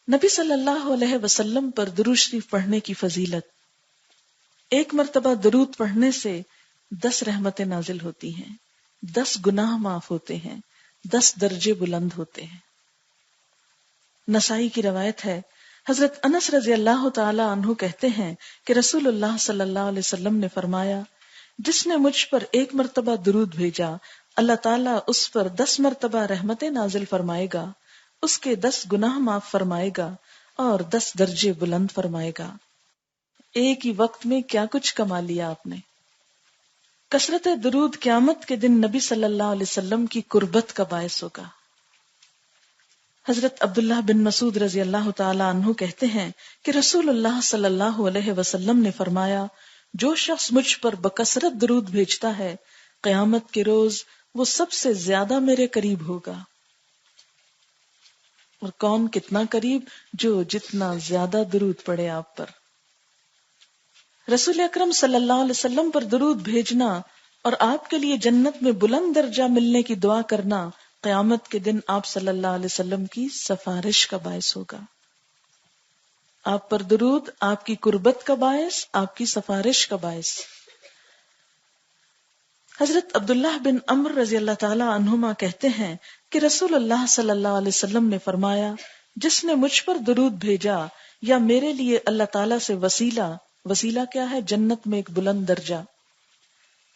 نبی صلی اللہ علیہ وسلم پر درود شریف پڑھنے کی فضیلت۔ ایک مرتبہ درود پڑھنے سے 10 رحمتیں نازل ہوتی ہیں، 10 گناہ معاف ہوتے ہیں، 10 درجے بلند ہوتے ہیں۔ نسائی کی روایت ہے، حضرت انس رضی اللہ تعالی عنہ کہتے ہیں کہ رسول اللہ صلی اللہ علیہ وسلم نے فرمایا، جس نے مجھ پر 1 مرتبہ درود بھیجا، اللہ تعالیٰ اس پر 10 مرتبہ رحمتیں نازل فرمائے گا، اس کے 10 گناہ معاف فرمائے گا اور 10 درجے بلند فرمائے گا۔ ایک ہی وقت میں کیا کچھ کما لیا آپ نے۔ کثرت درود قیامت کے دن نبی صلی اللہ علیہ وسلم کی قربت کا باعث ہوگا۔ حضرت عبداللہ بن مسعود رضی اللہ تعالی عنہ کہتے ہیں کہ رسول اللہ صلی اللہ علیہ وسلم نے فرمایا، جو شخص مجھ پر بکثرت درود بھیجتا ہے، قیامت کے روز وہ سب سے زیادہ میرے قریب ہوگا۔ اور کون کتنا قریب؟ جو جتنا زیادہ درود پڑے آپ پر۔ رسول اکرم صلی اللہ علیہ وسلم پر درود بھیجنا اور آپ کے لیے جنت میں بلند درجہ ملنے کی دعا کرنا قیامت کے دن آپ صلی اللہ علیہ وسلم کی سفارش کا باعث ہوگا۔ آپ پر درود آپ کی قربت کا باعث، آپ کی سفارش کا باعث۔ حضرت عبداللہ بن عمر رضی اللہ تعالی عنہما کہتے ہیں کہ رسول اللہ صلی اللہ علیہ وسلم نے فرمایا، جس نے مجھ پر درود بھیجا یا میرے لیے اللہ تعالی سے وسیلہ کیا ہے؟ جنت میں ایک بلند درجہ،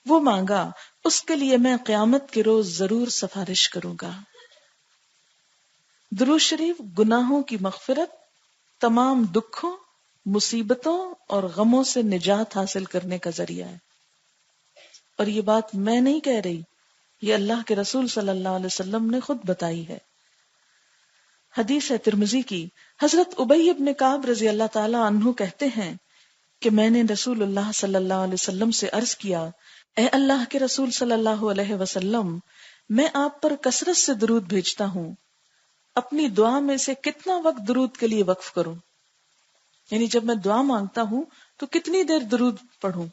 وہ مانگا، اس کے لیے میں قیامت کے روز ضرور سفارش کروں گا۔ درود شریف گناہوں کی مغفرت، تمام دکھوں، مصیبتوں اور غموں سے نجات حاصل کرنے کا ذریعہ ہے۔ اور یہ بات میں نہیں کہہ رہی، یہ اللہ کے رسول صلی اللہ علیہ وسلم نے خود بتائی ہے۔ حدیث ہے ترمذی کی، حضرت ابی بن کعب رضی اللہ تعالی عنہ کہتے ہیں کہ میں نے رسول اللہ صلی اللہ علیہ وسلم سے عرض کیا، اے اللہ کے رسول صلی اللہ علیہ وسلم، میں آپ پر کثرت سے درود بھیجتا ہوں، اپنی دعا میں سے کتنا وقت درود کے لیے وقف کروں؟ یعنی جب میں دعا مانگتا ہوں تو کتنی دیر درود پڑھوں؟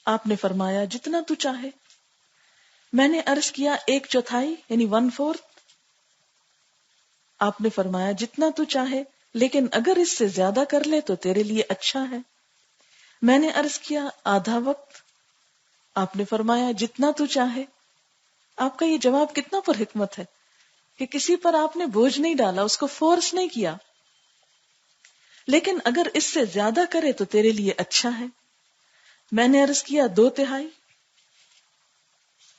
آپ نے فرمایا، جتنا تو چاہے۔ میں نے عرض کیا، 1/4 یعنی 1/4؟ آپ نے فرمایا، جتنا تو چاہے، لیکن اگر اس سے زیادہ کر لے تو تیرے لیے اچھا ہے۔ میں نے عرض کیا، آدھا وقت؟ آپ نے فرمایا، جتنا تو چاہے۔ آپ کا یہ جواب کتنا پر حکمت ہے کہ کسی پر آپ نے بوجھ نہیں ڈالا، اس کو فورس نہیں کیا، لیکن اگر اس سے زیادہ کرے تو تیرے لیے اچھا ہے۔ میں نے عرض کیا، 2/3؟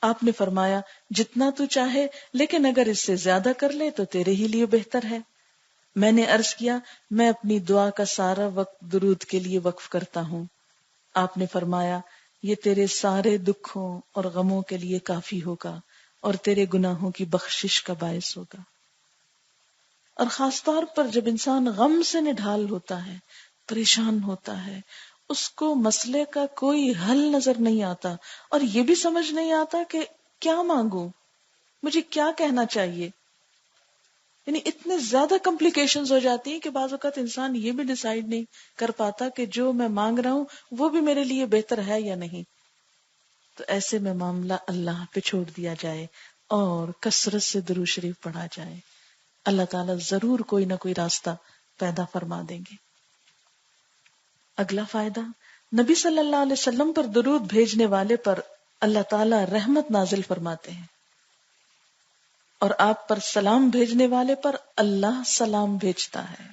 آپ نے فرمایا، جتنا تو چاہے، لیکن اگر اس سے زیادہ کر لے تو تیرے ہی لیے بہتر ہے۔ میں نے عرض کیا، میں اپنی دعا کا سارا وقت درود کے لیے وقف کرتا ہوں۔ آپ نے فرمایا، یہ تیرے سارے دکھوں اور غموں کے لیے کافی ہوگا اور تیرے گناہوں کی بخشش کا باعث ہوگا۔ اور خاص طور پر جب انسان غم سے نڈھال ہوتا ہے، پریشان ہوتا ہے، اس کو مسئلے کا کوئی حل نظر نہیں آتا اور یہ بھی سمجھ نہیں آتا کہ کیا مانگوں، مجھے کیا کہنا چاہیے، یعنی اتنے زیادہ کمپلیکیشنز ہو جاتی ہیں کہ بعض اوقات انسان یہ بھی ڈیسائیڈ نہیں کر پاتا کہ جو میں مانگ رہا ہوں وہ بھی میرے لیے بہتر ہے یا نہیں۔ تو ایسے میں معاملہ اللہ پہ چھوڑ دیا جائے اور کثرت سے درود شریف پڑھا جائے، اللہ تعالیٰ ضرور کوئی نہ کوئی راستہ پیدا فرما دیں گے۔ اگلا فائدہ، نبی صلی اللہ علیہ وسلم پر درود بھیجنے والے پر اللہ تعالیٰ رحمت نازل فرماتے ہیں، اور آپ پر سلام بھیجنے والے پر اللہ سلام بھیجتا ہے۔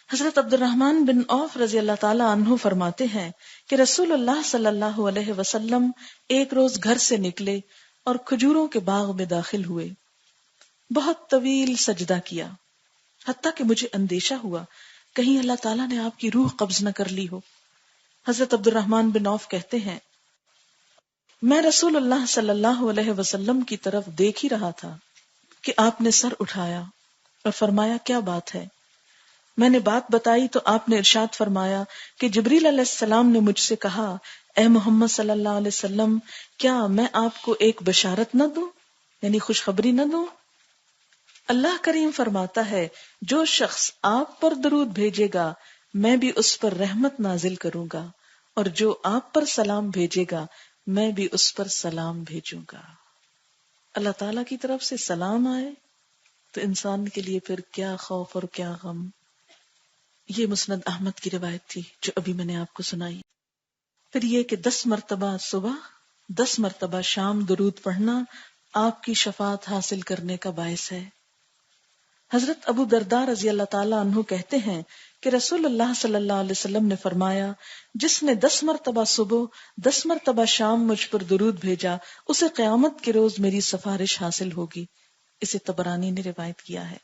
حضرت عبد الرحمن بن عوف رضی اللہ تعالی عنہ فرماتے ہیں کہ رسول اللہ صلی اللہ علیہ وسلم ایک روز گھر سے نکلے اور کھجوروں کے باغ میں داخل ہوئے، بہت طویل سجدہ کیا، حتیٰ کہ مجھے اندیشہ ہوا کہیں اللہ تعالیٰ نے آپ کی روح قبض نہ کر لی ہو۔ حضرت عبد الرحمن بن عوف کہتے ہیں، میں رسول اللہ صلی اللہ علیہ وسلم کی طرف دیکھ ہی رہا تھا کہ آپ نے سر اٹھایا اور فرمایا، کیا بات ہے؟ میں نے بات بتائی تو آپ نے ارشاد فرمایا کہ جبریل علیہ السلام نے مجھ سے کہا، اے محمد صلی اللہ علیہ وسلم، کیا میں آپ کو ایک بشارت نہ دوں، یعنی خوشخبری نہ دوں؟ اللہ کریم فرماتا ہے، جو شخص آپ پر درود بھیجے گا میں بھی اس پر رحمت نازل کروں گا، اور جو آپ پر سلام بھیجے گا میں بھی اس پر سلام بھیجوں گا۔ اللہ تعالیٰ کی طرف سے سلام آئے تو انسان کے لیے پھر کیا خوف اور کیا غم. یہ مسند احمد کی روایت تھی جو ابھی میں نے آپ کو سنائی. پھر یہ کہ 10 مرتبہ صبح 10 مرتبہ شام درود پڑھنا آپ کی شفاعت حاصل کرنے کا باعث ہے. حضرت ابو درداء رضی اللہ تعالیٰ عنہ کہتے ہیں کہ رسول اللہ صلی اللہ علیہ وسلم نے فرمایا، جس نے 10 مرتبہ صبح 10 مرتبہ شام مجھ پر درود بھیجا اسے قیامت کے روز میری سفارش حاصل ہوگی. اسے طبرانی نے روایت کیا ہے.